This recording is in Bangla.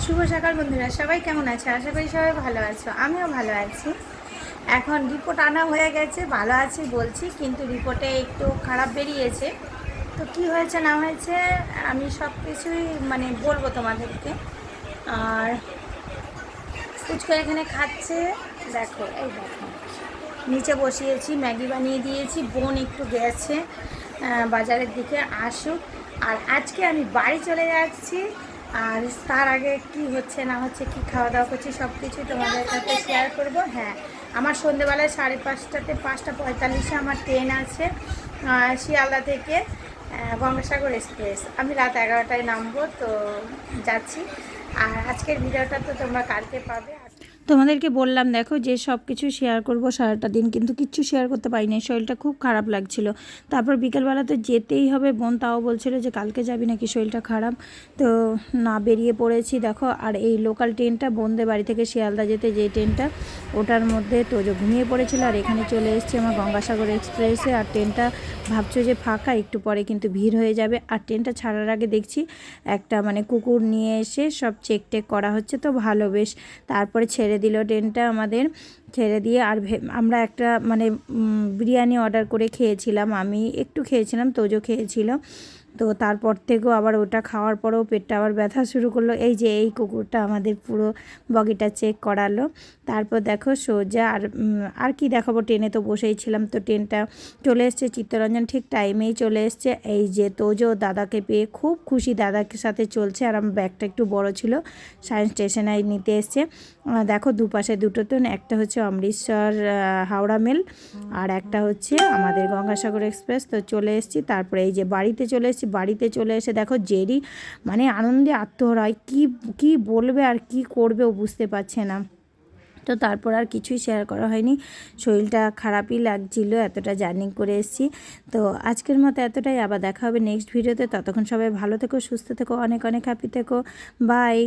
শুভ সকাল বন্ধুরা, সবাই কেমন আছে? আশা করি সবাই ভালো আছো, আমিও ভালো আছি। এখন রিপোর্ট আনা হয়ে গেছে, ভালো আছি বলছি, কিন্তু রিপোর্টে একটু খারাপ বেরিয়েছে। তো কি হয়েছে না হয়েছে আমি সব কিছুই বলবো তোমাদেরকে। আর ফুচকা এখানে খাচ্ছে, দেখো এই দেখো, নিচে বসিয়েছি, ম্যাগি বানিয়ে দিয়েছি, বোন একটু গেছে বাজারের দিকে, আসুক। আর আজকে আমি বাড়ি চলে যাচ্ছি। আর তার আগে কি হচ্ছে না হচ্ছে, কি খাওয়া দাওয়া করছি, সব কিছুই তোমাদের সাথে শেয়ার করব। হ্যাঁ, আমার সন্ধেবেলায় 5:30টাতে 5:45-এ আমার ট্রেন আছে শিয়ালদা থেকে গঙ্গাসাগর এক্সপ্রেস। আমি রাত 11টায় নামবো, তো যাচ্ছি। আর আজকের ভিডিওটা তো তোমরা কালকে পাবে। তোমাদেরকে বললাম দেখো যে সব কিছু শেয়ার করব সারাটা দিন, কিন্তু কিচ্ছু শেয়ার করতে পারিনি, শরীরটা খুব খারাপ লাগছিল। তারপর বিকেলবেলা তো যেতেই হবে, বোন তাও বলছিল যে কালকে যাবি নাকি, শরীরটা খারাপ। তো না, বেরিয়ে পড়েছি দেখো। আর এই লোকাল ট্রেনটা, বোনদের বাড়ি থেকে শিয়ালদা যেতে যে ট্রেনটা, ওটার মধ্যে তো যে ঘুমিয়ে পড়েছিল। আর এখানে চলে এসেছি আমার গঙ্গাসাগর এক্সপ্রেসে। আর ট্রেনটা ভাবছো যে ফাঁকা, একটু পরে কিন্তু ভিড় হয়ে যাবে। আর ট্রেনটা ছাড়ার আগে দেখছি একটা কুকুর নিয়ে এসে সব চেক টেক করা হচ্ছে, তো ভালো বেশ। তারপরে ছেড়ে দিল ট্রেনটা আমাদের, ছেড়ে দিয়ে আর আমরা একটা বিরিয়ানি অর্ডার করে খেয়েছিলাম, আমি একটু খেয়েছিলাম, তোজো খেয়েছিল। তো তারপর থেকেও আবার ওটা খাওয়ার পরেও পেটটা আবার ব্যথা শুরু করলো। এই যে এই কুকুরটা আমাদের পুরো বগিটা চেক করালো। তারপর দেখো সোজা আর কি দেখাবো, ট্রেনে তো বসেই ছিলাম। তো ট্রেনটা চলে এসছে চিত্তরঞ্জন, ঠিক টাইমেই চলে এসছে। এই যে তোজো দাদাকে পেয়ে খুব খুশি, দাদাকে সাথে চলছে। আর আমার ব্যাগটা একটু বড় ছিল, সায়েন্স স্টেশনে নিতে এসছে। দেখো দুপাশে দুটো ট্রেন, একটা হচ্ছে অমৃতসর হাওড়া মেল, আর একটা হচ্ছে আমাদের গঙ্গাসাগর এক্সপ্রেস। তো চলে এসেছি। তারপরে এই যে বাড়িতে চলে এসেছি। বাড়িতে চলে এসে দেখো জেরি আনন্দে আত্মহারা হয়, কি বলবে আর কি করবে ও বুঝতে পারছে না। তো তারপর আর কিছুই শেয়ার করা হয়নি, শরীরটা খারাপই লাগছিল, এতটা জার্নি করে এসেছি। তো আজকের মতো এতটাই, আবার দেখা হবে নেক্সট ভিডিওতে। ততক্ষণ সবাই ভালো থেকো, সুস্থ থেকো, অনেক অনেক হ্যাপি থেকো, বাই।